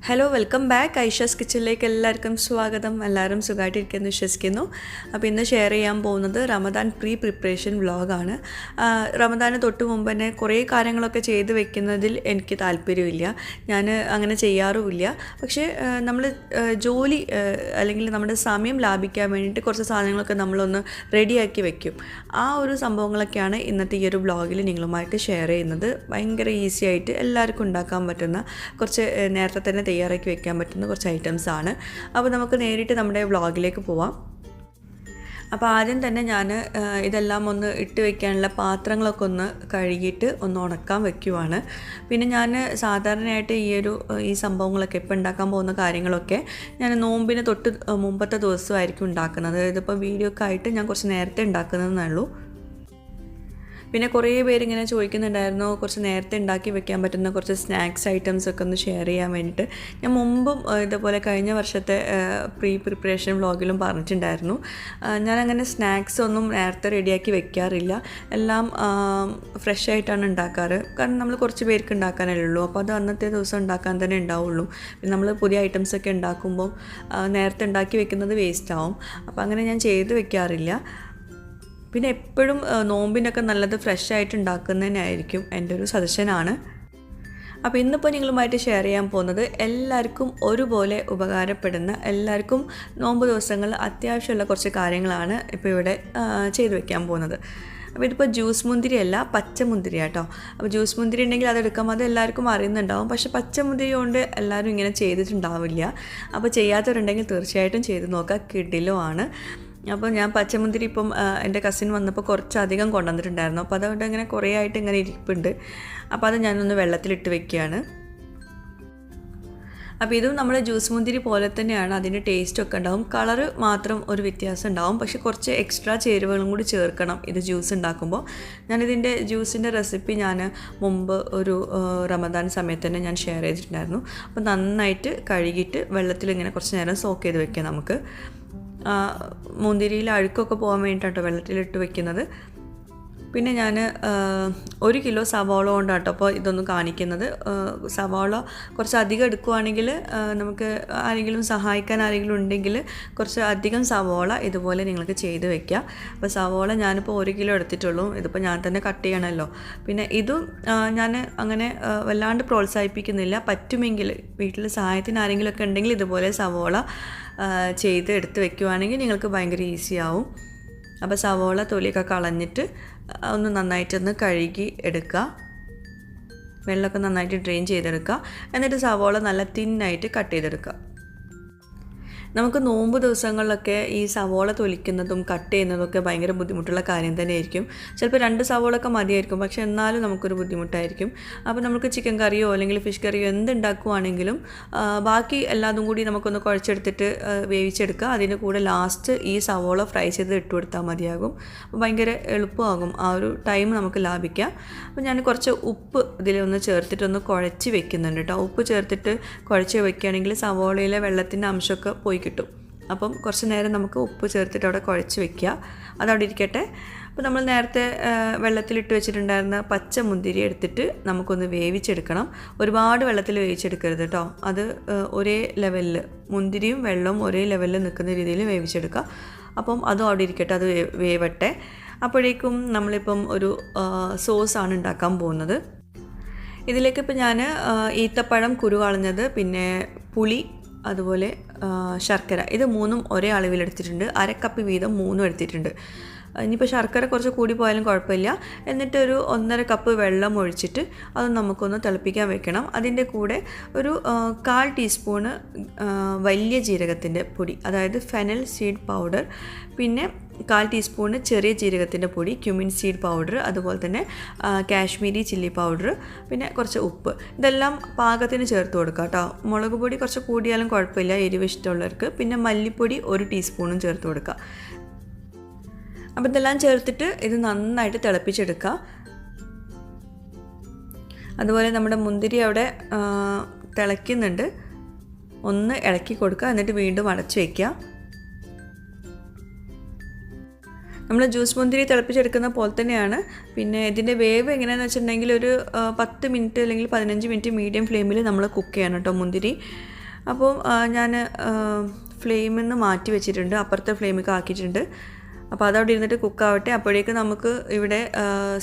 Hello welcome back Aisha's കിച്ചണിലേക്ക് എല്ലാവർക്കും സ്വാഗതം. എല്ലാവരും സുഖമായിട്ടിരിക്കുമെന്ന് വിശ്വസിക്കുന്നു. അപ്പോൾ ഇന്ന് ഷെയർ ചെയ്യാൻ പോകുന്നത് റമദാൻ പ്രിപ്പറേഷൻ വ്ളോഗാണ്. റമദാന് തൊട്ട് മുമ്പ് തന്നെ കുറേ കാര്യങ്ങളൊക്കെ ചെയ്ത് വെക്കുന്നതിൽ എനിക്ക് താല്പര്യമില്ല, ഞാൻ അങ്ങനെ ചെയ്യാറുമില്ല. പക്ഷേ നമ്മൾ ജോലി അല്ലെങ്കിൽ നമ്മുടെ സമയം ലാഭിക്കാൻ വേണ്ടിയിട്ട് കുറച്ച് സാധനങ്ങളൊക്കെ നമ്മളൊന്ന് റെഡിയാക്കി വെക്കും. ആ ഒരു സംഭവങ്ങളൊക്കെയാണ് ഇന്നത്തെ ഈ ഒരു വ്ളോഗിൽ നിങ്ങളുമായിട്ട് ഷെയർ ചെയ്യുന്നത്. ഭയങ്കര ഈസി ആയിട്ട് എല്ലാവർക്കും ഉണ്ടാക്കാൻ പറ്റുന്ന കുറച്ച് നേരത്തെ തന്നെ തയ്യാറാക്കി വെക്കാൻ പറ്റുന്ന കുറച്ച് ഐറ്റംസാണ്. അപ്പോൾ നമുക്ക് നേരിട്ട് നമ്മുടെ വ്ളോഗിലേക്ക് പോവാം. അപ്പോൾ ആദ്യം തന്നെ ഞാൻ ഇതെല്ലാം ഒന്ന് ഇട്ട് വയ്ക്കാനുള്ള പാത്രങ്ങളൊക്കെ ഒന്ന് കഴുകിയിട്ട് ഒന്ന് ഉണക്കാൻ വെക്കുവാണ്. പിന്നെ ഞാൻ സാധാരണയായിട്ട് ഈ സംഭവങ്ങളൊക്കെ ഇപ്പോൾ ഉണ്ടാക്കാൻ പോകുന്ന കാര്യങ്ങളൊക്കെ ഞാൻ നോമ്പിന് തൊട്ട് മുമ്പത്തെ ദിവസമായിരിക്കും ഉണ്ടാക്കുന്നത്. ഇതിപ്പോൾ വീഡിയോ ഒക്കെ ആയിട്ട് ഞാൻ കുറച്ച് നേരത്തെ ഉണ്ടാക്കുന്നതെന്നേ ഉള്ളൂ. പിന്നെ കുറേ പേരിങ്ങനെ ചോദിക്കുന്നുണ്ടായിരുന്നു കുറച്ച് നേരത്തെ ഉണ്ടാക്കി വെക്കാൻ പറ്റുന്ന കുറച്ച് സ്നാക്സ് ഐറ്റംസൊക്കെ ഒന്ന് ഷെയർ ചെയ്യാൻ വേണ്ടിയിട്ട്. ഞാൻ മുമ്പും ഇതുപോലെ കഴിഞ്ഞ വർഷത്തെ പ്രിപ്പറേഷൻ വ്ളോഗിലും പറഞ്ഞിട്ടുണ്ടായിരുന്നു. ഞാനങ്ങനെ സ്നാക്സ് ഒന്നും നേരത്തെ റെഡിയാക്കി വെക്കാറില്ല, എല്ലാം ഫ്രഷ് ആയിട്ടാണ് ഉണ്ടാക്കാറ്. കാരണം നമ്മൾ കുറച്ച് പേർക്ക് ഉണ്ടാക്കാനല്ലേ ഉള്ളൂ, അപ്പോൾ അത് അന്നത്തെ ദിവസം ഉണ്ടാക്കാൻ തന്നെ ഉണ്ടാവുള്ളൂ. പിന്നെ നമ്മൾ പുതിയ ഐറ്റംസൊക്കെ ഉണ്ടാക്കുമ്പോൾ നേരത്തെ ഉണ്ടാക്കി വെക്കുന്നത് വേസ്റ്റ് ആവും, അപ്പോൾ അങ്ങനെ ഞാൻ ചെയ്ത് വെക്കാറില്ല. പിന്നെ എപ്പോഴും നോമ്പിനൊക്കെ നല്ലത് ഫ്രഷ് ആയിട്ട് ഉണ്ടാക്കുന്നതിനായിരിക്കും എൻ്റെ ഒരു സജഷനാണ്. അപ്പോൾ ഇന്നിപ്പോൾ നിങ്ങളുമായിട്ട് ഷെയർ ചെയ്യാൻ പോകുന്നത് എല്ലാവർക്കും ഒരുപോലെ ഉപകാരപ്പെടുന്ന, എല്ലാവർക്കും നോമ്പ് ദിവസങ്ങളിൽ അത്യാവശ്യമുള്ള കുറച്ച് കാര്യങ്ങളാണ് ഇപ്പോൾ ഇവിടെ ചെയ്തു വെക്കാൻ പോകുന്നത്. അപ്പോൾ ഇതിപ്പോൾ ജ്യൂസ് മുന്തിരി അല്ല, പച്ചമുന്തിരി കേട്ടോ. അപ്പോൾ ജ്യൂസ് മുന്തിരി ഉണ്ടെങ്കിൽ അതെടുക്കാം, അത് എല്ലാവർക്കും അറിയുന്നുണ്ടാവും. പക്ഷേ പച്ചമുന്തിരി കൊണ്ട് എല്ലാവരും ഇങ്ങനെ ചെയ്തിട്ടുണ്ടാവില്ല. അപ്പോൾ ചെയ്യാത്തവരുണ്ടെങ്കിൽ തീർച്ചയായിട്ടും ചെയ്ത് നോക്കുക, കിടിലോ ആണ്. അപ്പോൾ ഞാൻ പച്ചമുന്തിരി ഇപ്പം എൻ്റെ കസിൻ വന്നപ്പോൾ കുറച്ചധികം കൊണ്ടുവന്നിട്ടുണ്ടായിരുന്നു. അപ്പോൾ അതുകൊണ്ട് ഇങ്ങനെ കുറേ ആയിട്ട് ഇങ്ങനെ ഇരിപ്പുണ്ട്. അപ്പോൾ അത് ഞാനൊന്ന് വെള്ളത്തിലിട്ട് വെക്കുകയാണ്. അപ്പോൾ ഇതും നമ്മൾ ജ്യൂസ് മുന്തിരി പോലെ തന്നെയാണ്, അതിൻ്റെ ടേസ്റ്റൊക്കെ ഉണ്ടാവും. കളറ് മാത്രം ഒരു വ്യത്യാസം ഉണ്ടാവും, പക്ഷേ കുറച്ച് എക്സ്ട്രാ ചേരുവകളും കൂടി ചേർക്കണം ഇത് ജ്യൂസ് ഉണ്ടാക്കുമ്പോൾ. ഞാനിതിൻ്റെ ജ്യൂസിൻ്റെ റെസിപ്പി ഞാൻ മുമ്പ് ഒരു റമദാൻ സമയത്ത് തന്നെ ഞാൻ ഷെയർ ചെയ്തിട്ടുണ്ടായിരുന്നു. അപ്പോൾ നന്നായിട്ട് കഴുകിയിട്ട് വെള്ളത്തിൽ കുറച്ച് നേരം സോക്ക് ചെയ്ത് വെക്കാം. നമുക്ക് മുന്തിരിയിൽ അഴുക്കൊക്കെ പോകാൻ വേണ്ടിയിട്ടോ വെള്ളത്തിലിട്ട് വെക്കുന്നത്. പിന്നെ ഞാൻ 1 കിലോ സവാള കൊണ്ടാട്ടോ അപ്പോൾ ഇതൊന്നും കാണിക്കുന്നത്. സവാള കുറച്ച് അധികം എടുക്കുകയാണെങ്കിൽ നമുക്ക് ആരെങ്കിലും സഹായിക്കാൻ ആരെങ്കിലും ഉണ്ടെങ്കിൽ കുറച്ച് അധികം സവാള ഇതുപോലെ നിങ്ങൾക്ക് ചെയ്ത് വെക്കുക. അപ്പോൾ സവാള ഞാനിപ്പോൾ 1 കിലോ എടുത്തിട്ടുള്ളൂ, ഇതിപ്പോൾ ഞാൻ തന്നെ കട്ട് ചെയ്യണമല്ലോ. പിന്നെ ഇതും ഞാൻ അങ്ങനെ വല്ലാണ്ട് പ്രോത്സാഹിപ്പിക്കുന്നില്ല. പറ്റുമെങ്കിൽ വീട്ടിൽ സഹായത്തിന് ആരെങ്കിലുമൊക്കെ ഉണ്ടെങ്കിൽ ഇതുപോലെ സവാള ചെയ്ത് എടുത്ത് വെക്കുകയാണെങ്കിൽ നിങ്ങൾക്ക് ഭയങ്കര ഈസി ആവും. അപ്പോൾ സവാള തൊലിയൊക്കെ കളഞ്ഞിട്ട് ഒന്ന് നന്നായിട്ടൊന്ന് കഴുകി എടുക്കുക, വെള്ളമൊക്കെ നന്നായിട്ട് ഡ്രെയിൻ ചെയ്തെടുക്കുക. എന്നിട്ട് സവാള നല്ല തിന്നായിട്ട് കട്ട് ചെയ്തെടുക്കുക. നമുക്ക് നോമ്പ് ദിവസങ്ങളിലൊക്കെ ഈ സവാള തൊലിക്കുന്നതും കട്ട് ചെയ്യുന്നതൊക്കെ ഭയങ്കര ബുദ്ധിമുട്ടുള്ള കാര്യം തന്നെയായിരിക്കും. ചിലപ്പോൾ 2 സവാളൊക്കെ മതിയായിരിക്കും, പക്ഷേ എന്നാലും നമുക്കൊരു ബുദ്ധിമുട്ടായിരിക്കും. അപ്പോൾ നമുക്ക് ചിക്കൻ കറിയോ അല്ലെങ്കിൽ ഫിഷ് കറിയോ എന്തുണ്ടാക്കുവാണെങ്കിലും ബാക്കി എല്ലാതും കൂടി നമുക്കൊന്ന് കുഴച്ചെടുത്തിട്ട് വേവിച്ചെടുക്കുക. അതിൻ്റെ കൂടെ ലാസ്റ്റ് ഈ സവാള ഫ്രൈ ചെയ്ത് ഇട്ട് കൊടുത്താൽ മതിയാകും. അപ്പോൾ ഭയങ്കര എളുപ്പമാകും, ആ ഒരു ടൈം നമുക്ക് ലാഭിക്കാം. അപ്പോൾ ഞാൻ കുറച്ച് ഉപ്പ് ഇതിലൊന്ന് ചേർത്തിട്ടൊന്ന് കുഴച്ച് വെക്കുന്നുണ്ട് കേട്ടോ. ഉപ്പ് ചേർത്തിട്ട് കുഴച്ച് വെക്കുകയാണെങ്കിൽ സവാളയിലെ വെള്ളത്തിൻ്റെ അംശമൊക്കെ പോയി കിട്ടും. അപ്പം കുറച്ച് നേരം നമുക്ക് ഉപ്പ് ചേർത്തിട്ട് അവിടെ കുഴച്ച് വെക്കുക, അതവിടെ ഇരിക്കട്ടെ. അപ്പോൾ നമ്മൾ നേരത്തെ വെള്ളത്തിലിട്ട് വെച്ചിട്ടുണ്ടായിരുന്ന പച്ചമുന്തിരി എടുത്തിട്ട് നമുക്കൊന്ന് വേവിച്ചെടുക്കണം. ഒരുപാട് വെള്ളത്തിൽ വേവിച്ചെടുക്കരുത് കേട്ടോ, അത് ഒരേ ലെവലിൽ മുന്തിരിയും വെള്ളവും ഒരേ ലെവലിൽ നിൽക്കുന്ന രീതിയിൽ വേവിച്ചെടുക്കുക. അപ്പം അതും അവിടെ ഇരിക്കട്ടെ, അത് വേവട്ടെ. അപ്പോഴേക്കും നമ്മളിപ്പം ഒരു സോസാണ് ഉണ്ടാക്കാൻ പോകുന്നത്. ഇതിലേക്ക് ഇപ്പോൾ ഞാൻ ഈത്തപ്പഴം കുരു കളഞ്ഞത്, പിന്നെ പുളി, അതുപോലെ ശർക്കര, ഇത് 3ഉം ഒരേ അളവിലെടുത്തിട്ടുണ്ട്. 1/2 കപ്പ് വീതം 3ഉം എടുത്തിട്ടുണ്ട്. ഇനിയിപ്പോൾ ശർക്കര കുറച്ച് കൂടി പോയാലും കുഴപ്പമില്ല. എന്നിട്ടൊരു 1.5 കപ്പ് വെള്ളം ഒഴിച്ചിട്ട് അത് നമുക്കൊന്ന് തിളപ്പിക്കാൻ വെക്കണം. അതിൻ്റെ കൂടെ ഒരു 1/4 ടീസ്പൂണ് വലിയ ജീരകത്തിൻ്റെ പൊടി, അതായത് ഫെനൽ സീഡ് പൗഡർ, പിന്നെ 1/4 ടീസ്പൂണ് ചെറിയ ജീരകത്തിൻ്റെ പൊടി, ക്യുമിൻ സീഡ് പൗഡർ, അതുപോലെ തന്നെ കാശ്മീരി ചില്ലി പൗഡർ, പിന്നെ കുറച്ച് ഉപ്പ്. ഇതെല്ലാം പാകത്തിന് ചേർത്ത് കൊടുക്കുക കേട്ടോ. മുളക് പൊടി കുറച്ച് കൂടിയാലും കുഴപ്പമില്ല എരിവ് ഇഷ്ടമുള്ളവർക്ക്. പിന്നെ മല്ലിപ്പൊടി 1 ടീസ്പൂണും ചേർത്ത് കൊടുക്കുക. അപ്പോൾ ഇതെല്ലാം ചേർത്തിട്ട് ഇത് നന്നായിട്ട് തിളപ്പിച്ചെടുക്കുക. അതുപോലെ നമ്മുടെ മുന്തിരി അവിടെ തിളയ്ക്കുന്നുണ്ട്, ഒന്ന് ഇളക്കി കൊടുക്കുക. എന്നിട്ട് വീണ്ടും അടച്ചു വയ്ക്കുക. നമ്മൾ ജ്യൂസ് മുന്തിരി തിളപ്പിച്ചെടുക്കുന്ന പോലെ തന്നെയാണ്. പിന്നെ ഇതിൻ്റെ വേവ് എങ്ങനെയാണെന്ന് വെച്ചിട്ടുണ്ടെങ്കിൽ ഒരു 10 മിനിറ്റ് അല്ലെങ്കിൽ 15 മിനിറ്റ് മീഡിയം ഫ്ലെയിമിൽ നമ്മൾ കുക്ക് ചെയ്യണം കേട്ടോ മുന്തിരി. അപ്പോൾ ഞാൻ ഫ്ലെയിമിൽ നിന്ന് മാറ്റി വെച്ചിട്ടുണ്ട്, അപ്പുറത്തെ ഫ്ലെയിമിലേക്ക് ആക്കിയിട്ടുണ്ട്. അപ്പോൾ അതവിടെ ഇരുന്നിട്ട് കുക്കാവട്ടെ. അപ്പോഴേക്ക് നമുക്ക് ഇവിടെ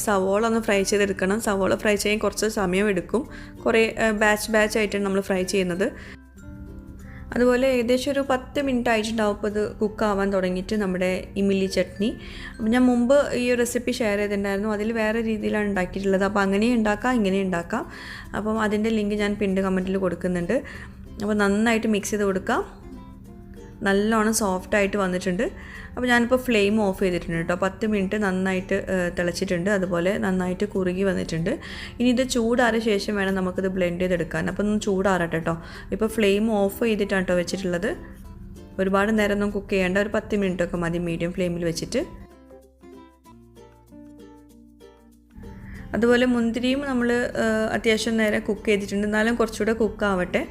സവോള ഒന്ന് ഫ്രൈ ചെയ്തെടുക്കണം. സവോള ഫ്രൈ ചെയ്യാൻ കുറച്ച് സമയം എടുക്കും, കുറേ ബാച്ച് ആയിട്ടാണ് നമ്മൾ ഫ്രൈ ചെയ്യുന്നത്. അതുപോലെ ഏകദേശം ഒരു 10 മിനിറ്റ് ആയിട്ടുണ്ടാവും ഇപ്പോൾ ഇത് കുക്കാവാൻ തുടങ്ങിയിട്ട് നമ്മുടെ ഇമിലി ചട്നി. അപ്പോൾ ഞാൻ മുമ്പ് ഈ ഒരു റെസിപ്പി ഷെയർ ചെയ്തിട്ടുണ്ടായിരുന്നു, അതിൽ വേറെ രീതിയിലാണ് ഉണ്ടാക്കിയിട്ടുള്ളത്. അപ്പോൾ അങ്ങനെ ഉണ്ടാക്കാം, ഇങ്ങനെ ഉണ്ടാക്കാം. അപ്പം അതിൻ്റെ ലിങ്ക് ഞാൻ പിന്നീട് കമൻറ്റിൽ കൊടുക്കുന്നുണ്ട്. അപ്പോൾ നന്നായിട്ട് മിക്സ് ചെയ്ത് കൊടുക്കാം. നല്ലോണം സോഫ്റ്റായിട്ട് വന്നിട്ടുണ്ട്. അപ്പോൾ ഞാനിപ്പോൾ ഫ്ലെയിം ഓഫ് ചെയ്തിട്ടുണ്ട് കേട്ടോ. 10 മിനിറ്റ് നന്നായിട്ട് തിളച്ചിട്ടുണ്ട്, അതുപോലെ നന്നായിട്ട് കുറുകി വന്നിട്ടുണ്ട്. ഇനി ഇത് ചൂടാറിയ ശേഷം വേണം നമുക്കിത് ബ്ലെൻഡ് ചെയ്തെടുക്കാൻ. അപ്പോൾ ഒന്ന് ചൂടാറട്ടെ കേട്ടോ. ഇപ്പോൾ ഫ്ലെയിം ഓഫ് ചെയ്തിട്ടാണ് കേട്ടോ വെച്ചിട്ടുള്ളത്. ഒരുപാട് നേരം ഒന്നും കുക്ക് ചെയ്യേണ്ട, ഒരു 10 മിനിറ്റൊക്കെ മതി മീഡിയം ഫ്ലെയിമിൽ വെച്ചിട്ട്. അതുപോലെ മുന്തിരിയും നമ്മൾ അത്യാവശ്യം നേരം കുക്ക് ചെയ്തിട്ടുണ്ട്, എന്നാലും കുറച്ചുകൂടെ കുക്കാവട്ടെ.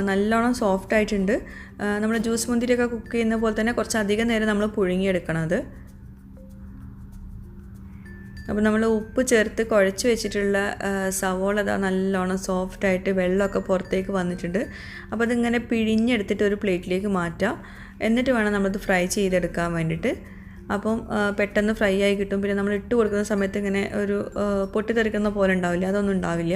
നല്ലോണം സോഫ്റ്റ് ആയിട്ടുണ്ട്. നമ്മൾ ജ്യൂസ് മുന്തിരിയൊക്കെ കുക്ക് ചെയ്യുന്ന പോലെ തന്നെ കുറച്ചധികം നേരം നമ്മൾ പുഴുങ്ങിയെടുക്കണത്. അപ്പോൾ നമ്മൾ ഉപ്പ് ചേർത്ത് കുഴച്ച് വെച്ചിട്ടുള്ള സവോള അതാ നല്ലോണം സോഫ്റ്റായിട്ട് വെള്ളമൊക്കെ പുറത്തേക്ക് വന്നിട്ടുണ്ട്. അപ്പോൾ അതിങ്ങനെ പിഴിഞ്ഞെടുത്തിട്ട് ഒരു പ്ലേറ്റിലേക്ക് മാറ്റാം. എന്നിട്ട് വേണം നമ്മളത് ഫ്രൈ ചെയ്തെടുക്കാൻ വേണ്ടിയിട്ട്. അപ്പം പെട്ടെന്ന് ഫ്രൈ ആയി കിട്ടും. പിന്നെ നമ്മൾ ഇട്ട് കൊടുക്കുന്ന സമയത്ത് ഇങ്ങനെ ഒരു പൊട്ടിത്തെറിക്കുന്ന പോലെ ഉണ്ടാവില്ല, അതൊന്നും ഉണ്ടാവില്ല.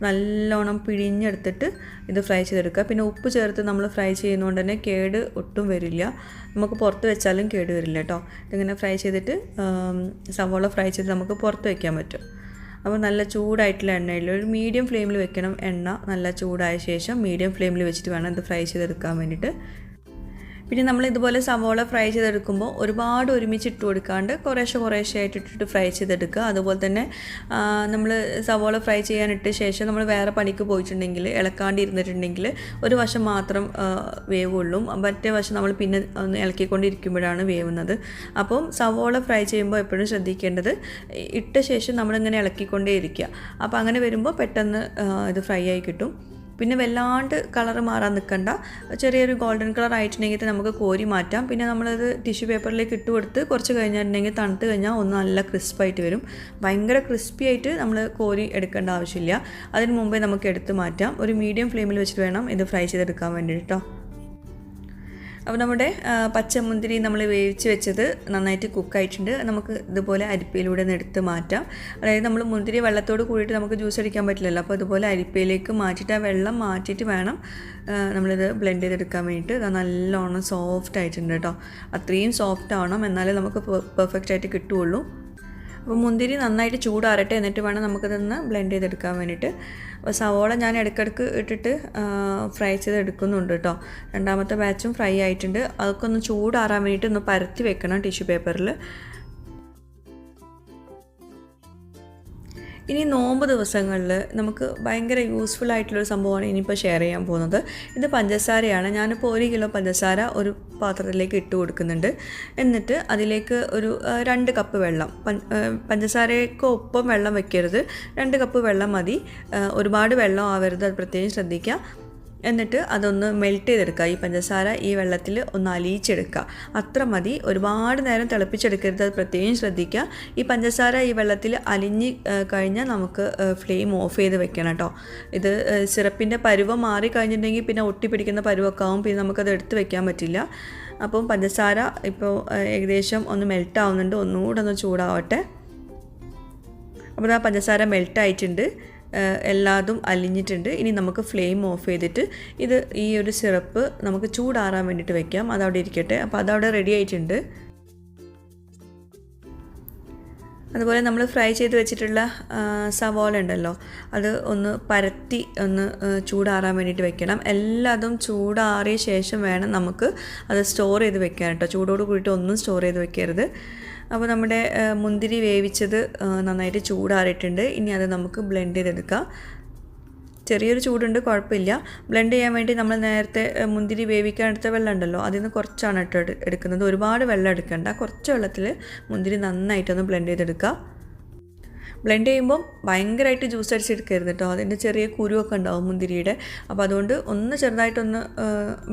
നല്ലോണം പിഴിഞ്ഞെടുത്തിട്ട് ഇത് ഫ്രൈ ചെയ്തെടുക്കുക. പിന്നെ ഉപ്പ് ചേർത്ത് നമ്മൾ ഫ്രൈ ചെയ്യുന്നതുകൊണ്ട് തന്നെ കേട് ഒട്ടും വരില്ല, നമുക്ക് പുറത്ത് വെച്ചാലും കേട് വരില്ല കേട്ടോ. ഇതിങ്ങനെ ഫ്രൈ ചെയ്തിട്ട് സവോള ഫ്രൈ ചെയ്ത് നമുക്ക് പുറത്ത് വയ്ക്കാൻ പറ്റും. അപ്പോൾ നല്ല ചൂടായിട്ടുള്ള എണ്ണയിൽ ഒരു മീഡിയം ഫ്ലെയിമിൽ വെക്കണം. എണ്ണ നല്ല ചൂടായ ശേഷം മീഡിയം ഫ്ലെയിമിൽ വെച്ചിട്ട് വേണം ഇത് ഫ്രൈ ചെയ്തെടുക്കാൻ വേണ്ടിയിട്ട്. പിന്നെ നമ്മൾ ഇതുപോലെ സവോള ഫ്രൈ ചെയ്തെടുക്കുമ്പോൾ ഒരുപാട് ഒരുമിച്ച് ഇട്ട് കൊടുക്കാണ്ട് കുറേശ്ശെ ആയിട്ട് ഇട്ടിട്ട് ഫ്രൈ ചെയ്തെടുക്കുക. അതുപോലെ തന്നെ നമ്മൾ സവോള ഫ്രൈ ചെയ്യാനിട്ട ശേഷം നമ്മൾ വേറെ പണിക്ക് പോയിട്ടുണ്ടെങ്കിൽ ഇളക്കാണ്ട് ഇരുന്നിട്ടുണ്ടെങ്കിൽ ഒരു വശം മാത്രം വേവുള്ളൂ, മറ്റേ വശം നമ്മൾ പിന്നെ ഒന്ന് ഇളക്കിക്കൊണ്ടിരിക്കുമ്പോഴാണ് വേവുന്നത്. അപ്പം സവോള ഫ്രൈ ചെയ്യുമ്പോൾ എപ്പോഴും ശ്രദ്ധിക്കേണ്ടത് ഇട്ട ശേഷം നമ്മളിങ്ങനെ ഇളക്കിക്കൊണ്ടേ ഇരിക്കുക. അപ്പോൾ അങ്ങനെ വരുമ്പോൾ പെട്ടെന്ന് ഇത് ഫ്രൈ ആയി കിട്ടും. പിന്നെ വല്ലാണ്ട് കളർ മാറാൻ നിൽക്കണ്ട, ചെറിയൊരു ഗോൾഡൻ കളർ ആയിട്ടുണ്ടെങ്കിൽ നമുക്ക് കോരി മാറ്റാം. പിന്നെ നമ്മളത് ടിഷ്യൂ പേപ്പറിലേക്ക് ഇട്ട് കൊടുത്ത് കുറച്ച് കഴിഞ്ഞിട്ടുണ്ടെങ്കിൽ തണുത്ത് കഴിഞ്ഞാൽ ഒന്ന് നല്ല ക്രിസ്പായിട്ട് വരും. ഭയങ്കര ക്രിസ്പി ആയിട്ട് നമ്മൾ കോരി എടുക്കേണ്ട ആവശ്യമില്ല, അതിന് മുമ്പേ നമുക്ക് എടുത്ത് മാറ്റാം. ഒരു മീഡിയം ഫ്ലെയിമിൽ വെച്ചിട്ട് വേണം ഇത് ഫ്രൈ ചെയ്തെടുക്കാൻ വേണ്ടിയിട്ട് കേട്ടോ. അപ്പോൾ നമ്മുടെ പച്ചമുന്തിരി നമ്മൾ വേവിച്ച് വെച്ചത് നന്നായിട്ട് കുക്കായിട്ടുണ്ട്. നമുക്ക് ഇതുപോലെ അരിപ്പയിലൂടെ ഒന്ന് എടുത്ത് മാറ്റാം. അതായത് നമ്മൾ മുന്തിരി വെള്ളത്തോട് കൂടിയിട്ട് നമുക്ക് ജ്യൂസ് അടിക്കാൻ പറ്റില്ലല്ലോ. അപ്പോൾ അതുപോലെ അരിപ്പയിലേക്ക് മാറ്റിയിട്ട് ആ വെള്ളം മാറ്റിയിട്ട് വേണം നമ്മളിത് ബ്ലെൻഡ് ചെയ്തെടുക്കാൻ വേണ്ടിയിട്ട്. അത് നല്ലോണം സോഫ്റ്റ് ആയിട്ടുണ്ട് കേട്ടോ. അത്രയും സോഫ്റ്റ് ആവണം, എന്നാലേ നമുക്ക് പെർഫെക്റ്റ് ആയിട്ട് കിട്ടുകയുള്ളൂ. അപ്പോൾ മുന്തിരി നന്നായിട്ട് ചൂടാറട്ടെ, എന്നിട്ട് വേണം നമുക്കതൊന്ന് ബ്ലെൻഡ് ചെയ്തെടുക്കാൻ വേണ്ടിയിട്ട്. അപ്പോൾ സവോള ഞാൻ ഇടയ്ക്കിടയ്ക്ക് ഇട്ടിട്ട് ഫ്രൈ ചെയ്തെടുക്കുന്നുണ്ട് കേട്ടോ. രണ്ടാമത്തെ ബാച്ചും ഫ്രൈ ആയിട്ടുണ്ട്. അതൊക്കെ ഒന്ന് ചൂടാറാൻ വേണ്ടിയിട്ട് ഒന്ന് പരത്തി വെക്കണം ടിഷ്യൂ പേപ്പറിൽ. ഇനി നോമ്പ് ദിവസങ്ങളിൽ നമുക്ക് ഭയങ്കര യൂസ്ഫുൾ ആയിട്ടുള്ളൊരു സംഭവമാണ് ഇനിയിപ്പോൾ ഷെയർ ചെയ്യാൻ പോകുന്നത്. ഇത് പഞ്ചസാരയാണ്. ഞാനിപ്പോൾ 1 കിലോ പഞ്ചസാര ഒരു പാത്രത്തിലേക്ക് ഇട്ട് കൊടുക്കുന്നുണ്ട്. എന്നിട്ട് അതിലേക്ക് ഒരു 2 കപ്പ് വെള്ളം, പഞ്ചസാരയ്ക്ക് ഒപ്പം വെള്ളം വെക്കരുത്, 2 കപ്പ് വെള്ളം മതി. ഒരുപാട് വെള്ളം ആവരുത്, അത് പ്രത്യേകം ശ്രദ്ധിക്കുക. എന്നിട്ട് അതൊന്ന് മെൽറ്റ് ചെയ്തെടുക്കുക. ഈ പഞ്ചസാര ഈ വെള്ളത്തിൽ ഒന്ന് അലിയിച്ചെടുക്കുക, അത്ര മതി. ഒരുപാട് നേരം തിളപ്പിച്ചെടുക്കരുത്, അത് പ്രത്യേകം ശ്രദ്ധിക്കുക. ഈ പഞ്ചസാര ഈ വെള്ളത്തിൽ അലിഞ്ഞ് കഴിഞ്ഞാൽ നമുക്ക് ഫ്ലെയിം ഓഫ് ചെയ്ത് വെക്കണം കേട്ടോ. ഇത് സിറപ്പിൻ്റെ പരുവം മാറി കഴിഞ്ഞിട്ടുണ്ടെങ്കിൽ പിന്നെ ഒട്ടിപ്പിടിക്കുന്ന പരുവൊക്കെ ആവും, പിന്നെ നമുക്കത് എടുത്ത് വെക്കാൻ പറ്റില്ല. അപ്പം പഞ്ചസാര ഇപ്പോൾ ഏകദേശം ഒന്ന് മെൽറ്റ് ആവുന്നുണ്ട്, ഒന്നുകൂടെ ഒന്ന് ചൂടാവട്ടെ. അപ്പോൾ ആ പഞ്ചസാര മെൽറ്റായിട്ടുണ്ട്, എല്ലാതും അലിഞ്ഞിട്ടുണ്ട്. ഇനി നമുക്ക് ഫ്ലെയിം ഓഫ് ചെയ്തിട്ട് ഇത് ഈ ഒരു സിറപ്പ് നമുക്ക് ചൂടാറാൻ വേണ്ടിയിട്ട് വെക്കാം. അതവിടെ ഇരിക്കട്ടെ. അപ്പോൾ അതവിടെ റെഡി ആയിട്ടുണ്ട്. അതുപോലെ നമ്മൾ ഫ്രൈ ചെയ്ത് വെച്ചിട്ടുള്ള സവോള ഉണ്ടല്ലോ, അത് ഒന്ന് പരത്തി ഒന്ന് ചൂടാറാൻ വേണ്ടിയിട്ട് വെക്കണം. എല്ലാതും ചൂടാറിയ ശേഷം വേണം നമുക്ക് അത് സ്റ്റോർ ചെയ്ത് വെക്കാൻ കേട്ടോ. ചൂടോട് കൂടിയിട്ട് ഒന്നും സ്റ്റോർ ചെയ്ത് വെക്കരുത്. അപ്പോൾ നമ്മുടെ മുന്തിരി വേവിച്ചത് നന്നായിട്ട് ചൂടാറിയിട്ടുണ്ട്. ഇനി അത് നമുക്ക് ബ്ലെൻഡ് ചെയ്തെടുക്കാം. ചെറിയൊരു ചൂടുണ്ട്, കുഴപ്പമില്ല. ബ്ലെൻഡ് ചെയ്യാൻ വേണ്ടി നമ്മൾ നേരത്തെ മുന്തിരി വേവിക്കാൻ എടുത്ത വെള്ളം ഉണ്ടല്ലോ, അതിൽ നിന്ന് കുറച്ചാണ് എടുക്കുന്നത്. ഒരുപാട് വെള്ളം എടുക്കണ്ട, കുറച്ച് വെള്ളത്തിൽ മുന്തിരി നന്നായിട്ടൊന്ന് ബ്ലെൻഡ് ചെയ്തെടുക്കുക. ബ്ലെൻഡ് ചെയ്യുമ്പം ഭയങ്കരമായിട്ട് ജ്യൂസ് അടിച്ചെടുക്കരുത് കേട്ടോ, അതിൻ്റെ ചെറിയ കുരുവൊക്കെ ഉണ്ടാവും മുന്തിരിയുടെ. അപ്പോൾ അതുകൊണ്ട് ഒന്ന് ചെറുതായിട്ടൊന്ന്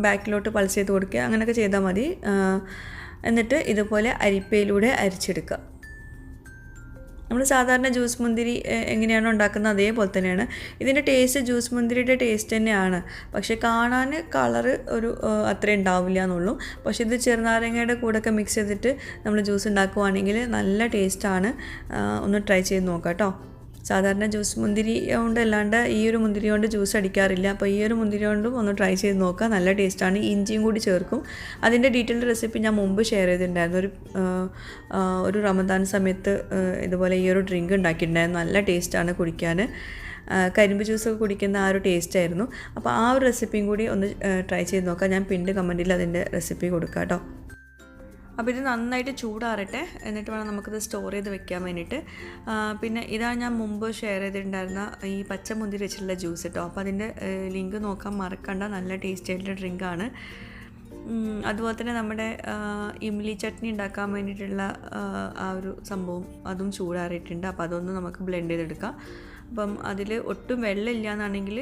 ബാക്കിലോട്ട് പൾസ് ചെയ്ത് കൊടുക്കുക, അങ്ങനെയൊക്കെ ചെയ്താൽ മതി. എന്നിട്ട് ഇതുപോലെ അരിപ്പയിലൂടെ അരിച്ചെടുക്കുക. നമ്മൾ സാധാരണ ജ്യൂസ് മുന്തിരി എങ്ങനെയാണോ ഉണ്ടാക്കുന്നത് അതേപോലെ തന്നെയാണ്. ഇതിൻ്റെ ടേസ്റ്റ് ജ്യൂസ് മുന്തിരിയുടെ ടേസ്റ്റ് തന്നെയാണ്, പക്ഷേ കാണാൻ കളറ് ഒരു അത്രയും ഉണ്ടാവില്ല എന്നുള്ളൂ. പക്ഷേ ഇത് ചെറുനാരങ്ങയുടെ കൂടെയൊക്കെ മിക്സ് ചെയ്തിട്ട് നമ്മൾ ജ്യൂസ് ഉണ്ടാക്കുവാണെങ്കിൽ നല്ല ടേസ്റ്റാണ്. ഒന്ന് ട്രൈ ചെയ്ത് നോക്കാം കേട്ടോ. സാധാരണ ജ്യൂസ് മുന്തിരി കൊണ്ട് അല്ലാണ്ട് ഈ ഒരു മുന്തിരി കൊണ്ട് ജ്യൂസ് അടിക്കാറില്ല. അപ്പോൾ ഈ ഒരു മുന്തിരി കൊണ്ടും ഒന്ന് ട്രൈ ചെയ്ത് നോക്കുക, നല്ല ടേസ്റ്റാണ്. ഇഞ്ചിയും കൂടി ചേർക്കും. അതിൻ്റെ ഡീറ്റെയിൽഡ് റെസിപ്പി ഞാൻ മുമ്പ് ഷെയർ ചെയ്തിട്ടുണ്ടായിരുന്നു. ഒരു റമദാൻ സമയത്ത് ഇതുപോലെ ഈ ഒരു ഡ്രിങ്ക് ഉണ്ടാക്കിയിട്ടുണ്ടായിരുന്നു. നല്ല ടേസ്റ്റാണ് കുടിക്കാൻ. കരിമ്പ് ജ്യൂസൊക്കെ കുടിക്കുന്ന ആ ഒരു ടേസ്റ്റായിരുന്നു. അപ്പോൾ ആ ഒരു റെസിപ്പിയും കൂടി ഒന്ന് ട്രൈ ചെയ്ത് നോക്കാം. ഞാൻ പിന്നീട് കമൻറ്റിൽ അതിൻ്റെ റെസിപ്പി കൊടുക്കാം കേട്ടോ. അപ്പോൾ ഇത് നന്നായിട്ട് ചൂടാറട്ടെ, എന്നിട്ട് വേണം നമുക്കിത് സ്റ്റോർ ചെയ്ത് വെക്കാൻ വേണ്ടിയിട്ട്. പിന്നെ ഇതാണ് ഞാൻ മുമ്പ് ഷെയർ ചെയ്തിട്ടുണ്ടായിരുന്ന ഈ പച്ചമുന്തിരി വെച്ചിട്ടുള്ള ജ്യൂസ് കേട്ടോ. അപ്പോൾ അതിൻ്റെ ലിങ്ക് നോക്കാൻ മറക്കണ്ട. നല്ല ടേസ്റ്റി ആയിട്ടുള്ള ഡ്രിങ്കാണ്. അതുപോലെ തന്നെ നമ്മുടെ ഇംലി ചട്നി ഉണ്ടാക്കാൻ വേണ്ടിയിട്ടുള്ള ആ ഒരു സംഭവം അതും ചൂടാറിയിട്ടുണ്ട്. അപ്പോൾ അതൊന്ന് നമുക്ക് ബ്ലെൻഡ് ചെയ്തെടുക്കാം. അപ്പം അതിൽ ഒട്ടും വെള്ളമില്ല എന്നാണെങ്കിൽ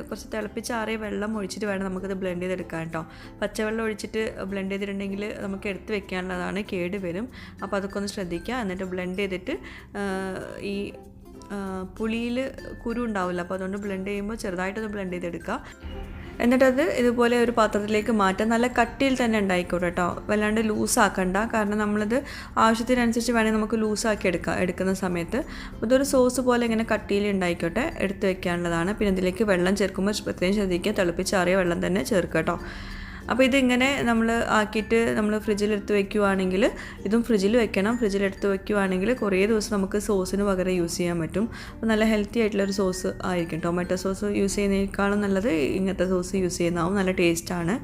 കുറച്ച് തിളപ്പിച്ചാറിയ വെള്ളം ഒഴിച്ചിട്ട് വേണം നമുക്കത് ബ്ലെൻഡ് ചെയ്തെടുക്കാൻ കേട്ടോ. പച്ചവെള്ളം ഒഴിച്ചിട്ട് ബ്ലെൻഡ് ചെയ്തിട്ടുണ്ടെങ്കിൽ നമുക്ക് എടുത്ത് വെക്കാനുള്ളതാണ്, കേട് വരും. അപ്പോൾ അതൊക്കെ ഒന്ന് ശ്രദ്ധിക്കുക. എന്നിട്ട് ബ്ലെൻഡ് ചെയ്തിട്ട് ഈ പുളിയിൽ കുരു ഉണ്ടാവില്ല, അപ്പോൾ അതുകൊണ്ട് ബ്ലെൻഡ് ചെയ്യുമ്പോൾ ചെറുതായിട്ടൊന്ന് ബ്ലെൻഡ് ചെയ്തെടുക്കുക. എന്നിട്ടത് ഇതുപോലെ ഒരു പാത്രത്തിലേക്ക് മാറ്റാം. നല്ല കട്ടിയിൽ തന്നെ ഉണ്ടായിക്കോട്ടെ കേട്ടോ, വല്ലാണ്ട് ലൂസാക്കണ്ട. കാരണം നമ്മളത് ആവശ്യത്തിനനുസരിച്ച് വേണമെങ്കിൽ നമുക്ക് ലൂസാക്കി എടുക്കുന്ന സമയത്ത്. ഇതൊരു സോസ് പോലെ ഇങ്ങനെ കട്ടിയിൽ ഉണ്ടായിക്കോട്ടെ, എടുത്ത് വെക്കാനുള്ളതാണ്. പിന്നെ ഇതിലേക്ക് വെള്ളം ചേർക്കുമ്പോൾ പ്രത്യേകം ശ്രദ്ധിക്കുക, തിളപ്പിച്ചാറിയ വെള്ളം തന്നെ ചേർക്കുക കേട്ടോ. അപ്പോൾ ഇതിങ്ങനെ നമ്മൾ ആക്കിയിട്ട് നമ്മൾ ഫ്രിഡ്ജിലെടുത്ത് വയ്ക്കുവാണെങ്കിൽ, ഇതും ഫ്രിഡ്ജിൽ വെക്കണം. ഫ്രിഡ്ജിലെടുത്ത് വയ്ക്കുവാണെങ്കിൽ കുറേ ദിവസം നമുക്ക് സോസിന് പകരം യൂസ് ചെയ്യാൻ പറ്റും. അപ്പോൾ നല്ല ഹെൽത്തി ആയിട്ടുള്ളൊരു സോസ് ആയിരിക്കും. ടൊമാറ്റോ സോസ് യൂസ് ചെയ്യുന്നതിനേക്കാളും നല്ലത് ഇങ്ങനത്തെ സോസ് യൂസ് ചെയ്യുന്നതാവും, നല്ല ടേസ്റ്റാണ്.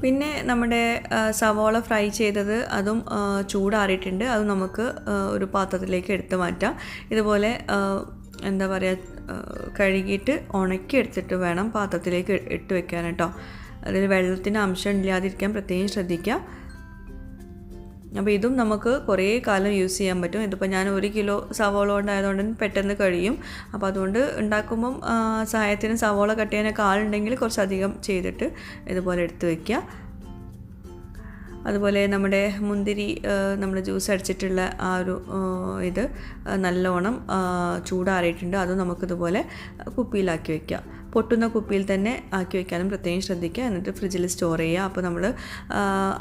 പിന്നെ നമ്മുടെ സവോള ഫ്രൈ ചെയ്തത് അതും ചൂടാറിയിട്ടുണ്ട്. അത് നമുക്ക് ഒരു പാത്രത്തിലേക്ക് എടുത്ത് മാറ്റാം. ഇതുപോലെ എന്താ പറയുക, കഴുകിയിട്ട് ഉണക്കി എടുത്തിട്ട് വേണം പാത്രത്തിലേക്ക് ഇട്ട് വെക്കാൻ കേട്ടോ. അതിൽ വെള്ളത്തിൻ്റെ അംശം ഇല്ലാതിരിക്കാൻ പ്രത്യേകം ശ്രദ്ധിക്കുക. അപ്പോൾ ഇതും നമുക്ക് കുറേ കാലം യൂസ് ചെയ്യാൻ പറ്റും. ഇതിപ്പോൾ ഞാൻ 1 കിലോ സവോള കൊണ്ടായതുകൊണ്ട് പെട്ടെന്ന് കഴിയും. അപ്പോൾ അതുകൊണ്ട് ഉണ്ടാക്കുമ്പം സഹായത്തിന് സവോള കട്ട് ചെയ്യാനൊക്കെ ആളുണ്ടെങ്കിൽ കുറച്ചധികം ചെയ്തിട്ട് ഇതുപോലെ എടുത്ത് വയ്ക്കുക. അതുപോലെ നമ്മുടെ മുന്തിരി നമ്മൾ ജ്യൂസ് അടിച്ചിട്ടുള്ള ആ ഒരു ഇത് നല്ലോണം ചൂടാറിയിട്ടുണ്ട്. അത് നമുക്കിതുപോലെ കുപ്പിയിലാക്കി വയ്ക്കാം. പൊട്ടുന്ന കുപ്പിയിൽ തന്നെ ആക്കി വയ്ക്കാനും പ്രത്യേകം ശ്രദ്ധിക്കുക. എന്നിട്ട് ഫ്രിഡ്ജിൽ സ്റ്റോർ ചെയ്യുക. അപ്പോൾ നമ്മൾ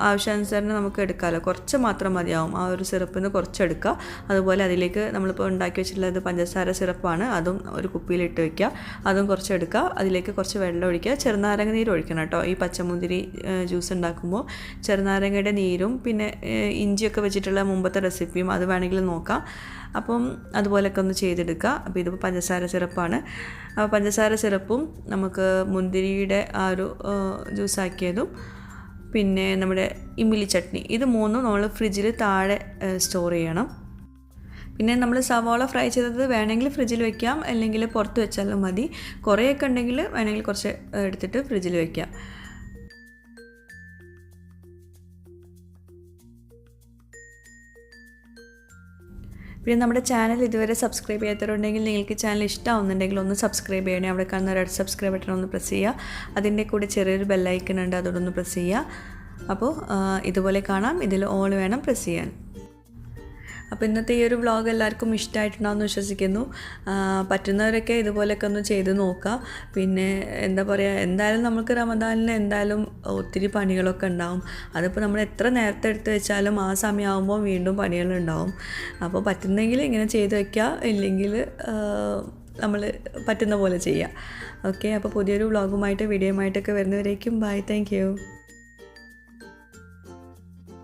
ആവശ്യാനുസരണം നമുക്ക് എടുക്കാമല്ലോ, കുറച്ച് മാത്രം മതിയാവും. ആ ഒരു സിറപ്പിൽ നിന്ന് കുറച്ചെടുക്കുക. അതുപോലെ അതിലേക്ക് നമ്മളിപ്പോൾ ഉണ്ടാക്കി വെച്ചിട്ടുള്ളത് പഞ്ചസാര സിറപ്പാണ്, അതും ഒരു കുപ്പിയിലിട്ട് വയ്ക്കുക. അതും കുറച്ചെടുക്കുക. അതിലേക്ക് കുറച്ച് വെള്ളം ഒഴിക്കുക. ചെറുനാരങ്ങ നീര് ഒഴിക്കണം കേട്ടോ. ഈ പച്ചമുന്തിരി ജ്യൂസ് ഉണ്ടാക്കുമ്പോൾ ചെറുനാരങ്ങയുടെ നീരും പിന്നെ ഇഞ്ചിയൊക്കെ വെച്ചിട്ടുള്ള മുമ്പത്തെ റെസിപ്പിയും അത് വേണമെങ്കിൽ നോക്കാം. അപ്പം അതുപോലെയൊക്കെ ഒന്ന് ചെയ്തെടുക്കുക. അപ്പോൾ ഇതിപ്പോൾ പഞ്ചസാര സിറപ്പാണ്. അപ്പോൾ പഞ്ചസാര സിറപ്പും നമുക്ക് മുന്തിരിയുടെ ആ ഒരു ജ്യൂസാക്കിയതും പിന്നെ നമ്മുടെ ഇംലി ചട്നി, ഇത് മൂന്നും നമ്മൾ ഫ്രിഡ്ജിൽ താഴെ സ്റ്റോർ ചെയ്യണം. പിന്നെ നമ്മൾ സവാള ഫ്രൈ ചെയ്തത് വേണമെങ്കിൽ ഫ്രിഡ്ജിൽ വെക്കാം, അല്ലെങ്കിൽ പുറത്ത് വെച്ചാലും മതി. കുറേയൊക്കെ ഉണ്ടെങ്കിൽ വേണമെങ്കിൽ കുറച്ച് എടുത്തിട്ട് ഫ്രിഡ്ജിൽ വെക്കാം. പിന്നെ നമ്മുടെ ചാനൽ ഇതുവരെ സബ്സ്ക്രൈബ് ചെയ്യാത്തവരുണ്ടെങ്കിൽ, നിങ്ങൾക്ക് ചാനൽ ഇഷ്ടമാവുന്നുണ്ടെങ്കിൽ ഒന്ന് സബ്സ്ക്രൈബ് ചെയ്യണേ. അവിടെ കാണുന്ന റെഡ് സബ്സ്ക്രൈബ് ബട്ടൺ ഒന്ന് പ്രസ് ചെയ്യുക. അതിൻ്റെ കൂടെ ചെറിയൊരു ബെല്ലൈക്കൺ ഉണ്ട്, അതോടൊന്ന് പ്രസ് ചെയ്യുക. അപ്പോൾ ഇതുപോലെ കാണാം. ഇതിൽ ഓൾ വേണം പ്രസ് ചെയ്യാൻ. അപ്പോൾ ഇന്നത്തെ ഈ ഒരു വ്ളോഗ് എല്ലാവർക്കും ഇഷ്ടമായിട്ടുണ്ടാവുമെന്ന് വിശ്വസിക്കുന്നു. പറ്റുന്നവരൊക്കെ ഇതുപോലെയൊക്കെ ഒന്ന് ചെയ്ത് നോക്കുക. പിന്നെ എന്താ പറയുക, എന്തായാലും നമുക്ക് റമദാനിൽ എന്തായാലും ഒത്തിരി പണികളൊക്കെ ഉണ്ടാവും. അതിപ്പോൾ നമ്മൾ എത്ര നേരത്തെ എടുത്ത് വെച്ചാലും ആ സമയമാകുമ്പോൾ വീണ്ടും പണികളുണ്ടാവും. അപ്പോൾ പറ്റുന്നെങ്കിൽ ഇങ്ങനെ ചെയ്ത് വയ്ക്കുക, ഇല്ലെങ്കിൽ നമ്മൾ പറ്റുന്ന പോലെ ചെയ്യുക. ഓക്കെ, അപ്പോൾ പുതിയൊരു വ്ളോഗുമായിട്ട് വീഡിയോയുമായിട്ടൊക്കെ വരുന്നവരേക്കും ബൈ. Thank you.